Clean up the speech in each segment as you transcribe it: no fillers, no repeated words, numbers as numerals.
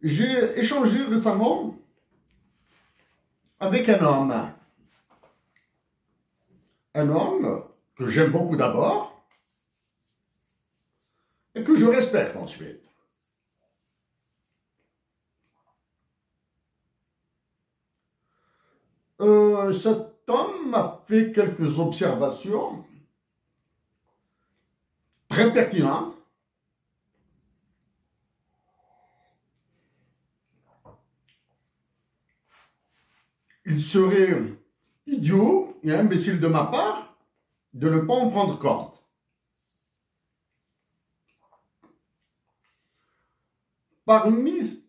J'ai échangé récemment avec un homme que j'aime beaucoup d'abord et que je respecte ensuite. Cet homme m'a fait quelques observations très pertinentes. Il serait idiot et imbécile de ma part de ne pas en prendre compte. Parmi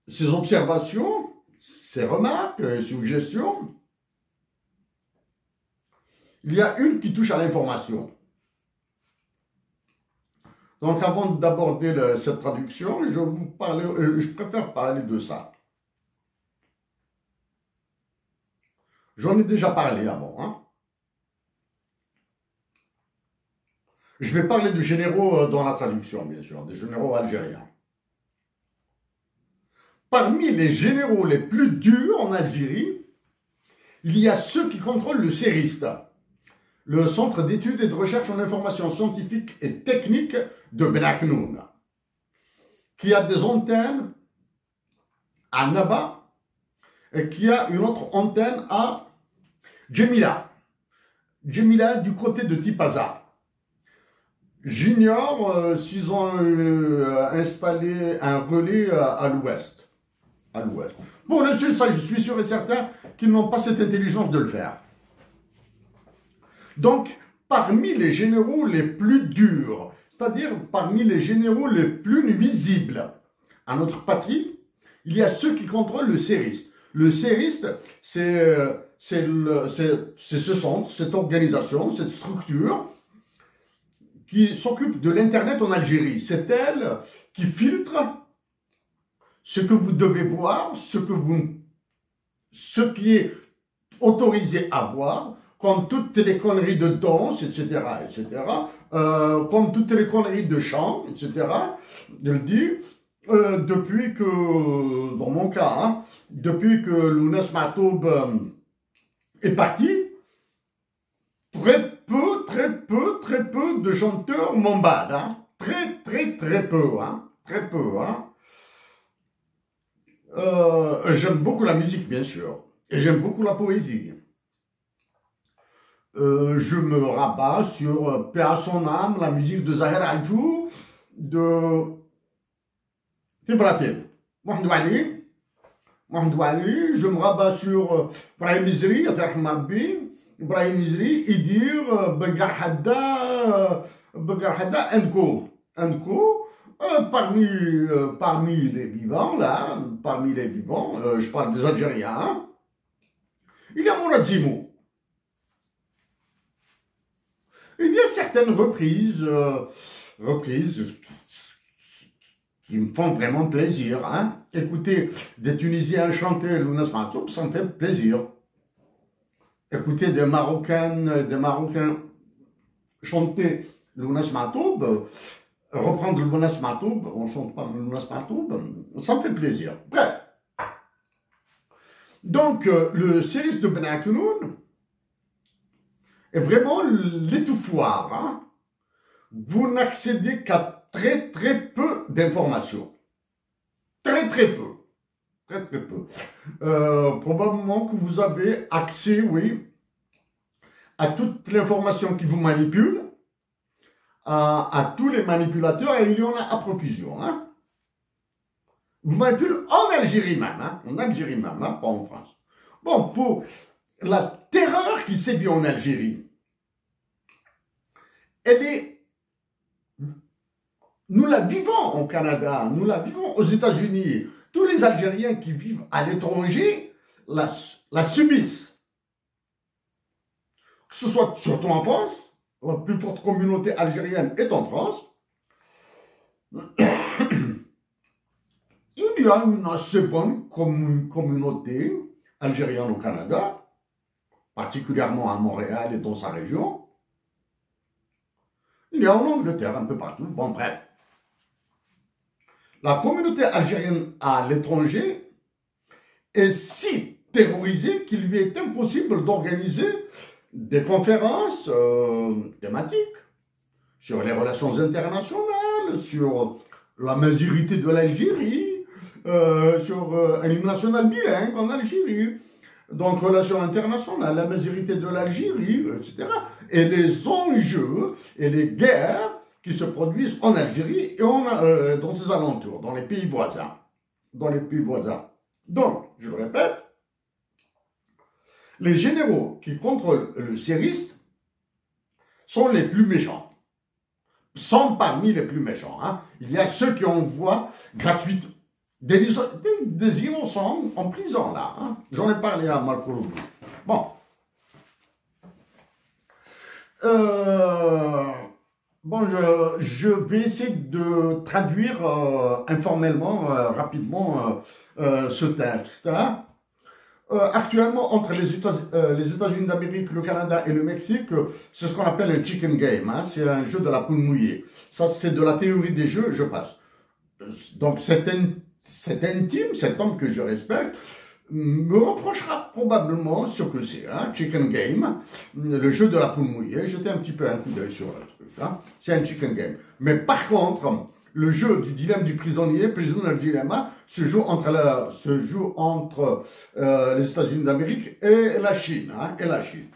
ces observations, ces remarques et suggestions, il y a une qui touche à l'information. Donc avant d'aborder cette traduction, je préfère parler de ça. J'en ai déjà parlé avant. Hein. Je vais parler de généraux dans la traduction, bien sûr, des généraux algériens. Parmi les généraux les plus durs en Algérie, il y a ceux qui contrôlent le CERIST, le Centre d'études et de recherche en information scientifique et technique de Ben Aknoun, qui a des antennes à Naba et qui a une autre antenne à Djemila. Djemila du côté de Tipaza. J'ignore s'ils ont installé un relais à l'ouest. Bon, là-dessus, ça, je suis sûr et certain qu'ils n'ont pas cette intelligence de le faire. Donc, parmi les généraux les plus durs, c'est-à-dire parmi les généraux les plus nuisibles à notre patrie, il y a ceux qui contrôlent le CERIST. Le CERIST, c'est ce centre, cette organisation, cette structure qui s'occupe de l'Internet en Algérie. C'est elle qui filtre ce que vous devez voir, ce qui est autorisé à voir, comme toutes les conneries de danse, etc., comme toutes les conneries de chant, etc., je le dis, depuis que, dans mon cas, hein, depuis que Lounes Matoub est parti, très peu de chanteurs m'emballent, hein, très peu, hein, j'aime beaucoup la musique, bien sûr, et j'aime beaucoup la poésie. Je me rabats sur Paix à son âme, la musique de Zahir Adjou, de Tibratil. Mohamed Ali, je me rabats sur Brahim Mizri, Ibrahim Mizri, Idir, Begar Hadda, Enko. Parmi les vivants, là, je parle des Algériens, hein, il y a Mourad Zimou. Il y a certaines reprises qui me font vraiment plaisir. Hein. Écouter des Tunisiens chanter Lounes Matoub, ça me fait plaisir. Écouter des Marocains chanter Lounes Matoub, reprendre Lounes Matoub, on ne chante pas Lounes Matoub, ça me fait plaisir. Bref. Donc, le CERIST de Ben Aknoun est vraiment l'étouffoir. Hein. Vous n'accédez qu'à très peu d'informations. Très peu. Probablement que vous avez accès, oui, à toute l'information qui vous manipule, à tous les manipulateurs, et il y en a à profusion. Hein. Vous manipulez en Algérie même, hein, pas en France. Bon, pour la terreur qui sévit en Algérie, nous la vivons au Canada, nous la vivons aux États-Unis. Tous les Algériens qui vivent à l'étranger la subissent. Que ce soit surtout en France, la plus forte communauté algérienne est en France. Il y a une assez bonne communauté algérienne au Canada, particulièrement à Montréal et dans sa région. Il y a en Angleterre, un peu partout. Bon, bref. la communauté algérienne à l'étranger est si terrorisée qu'il lui est impossible d'organiser des conférences thématiques sur les relations internationales, sur la majorité de l'Algérie, sur un hymne national bilingue en Algérie, donc relations internationales, la majorité de l'Algérie, etc. Et les enjeux et les guerres qui se produisent en Algérie et dans ses alentours, dans les pays voisins. Dans les pays voisins. Donc, je le répète, les généraux qui contrôlent le CERIST sont les plus méchants. Sont parmi les plus méchants. Hein. Il y a ceux qui envoient gratuitement des innocents en prison, là. Hein. J'en ai parlé à Marco. Bon. Bon, je vais essayer de traduire informellement, rapidement, ce texte. Hein. Actuellement, entre les États-Unis d'Amérique, le Canada et le Mexique, c'est ce qu'on appelle un chicken game. Hein. C'est un jeu de la poule mouillée. Ça, c'est de la théorie des jeux, je passe. Donc, cet intime, cet homme que je respecte, me reprochera probablement ce que c'est, hein, chicken game, le jeu de la poule mouillée. J'étais un petit peu un coup d'œil sur le truc. Hein. C'est un chicken game. Mais par contre, le jeu du dilemme du prisonnier, prisoner dilemma, se joue entre les États-Unis d'Amérique et la Chine. Hein, et la Chine.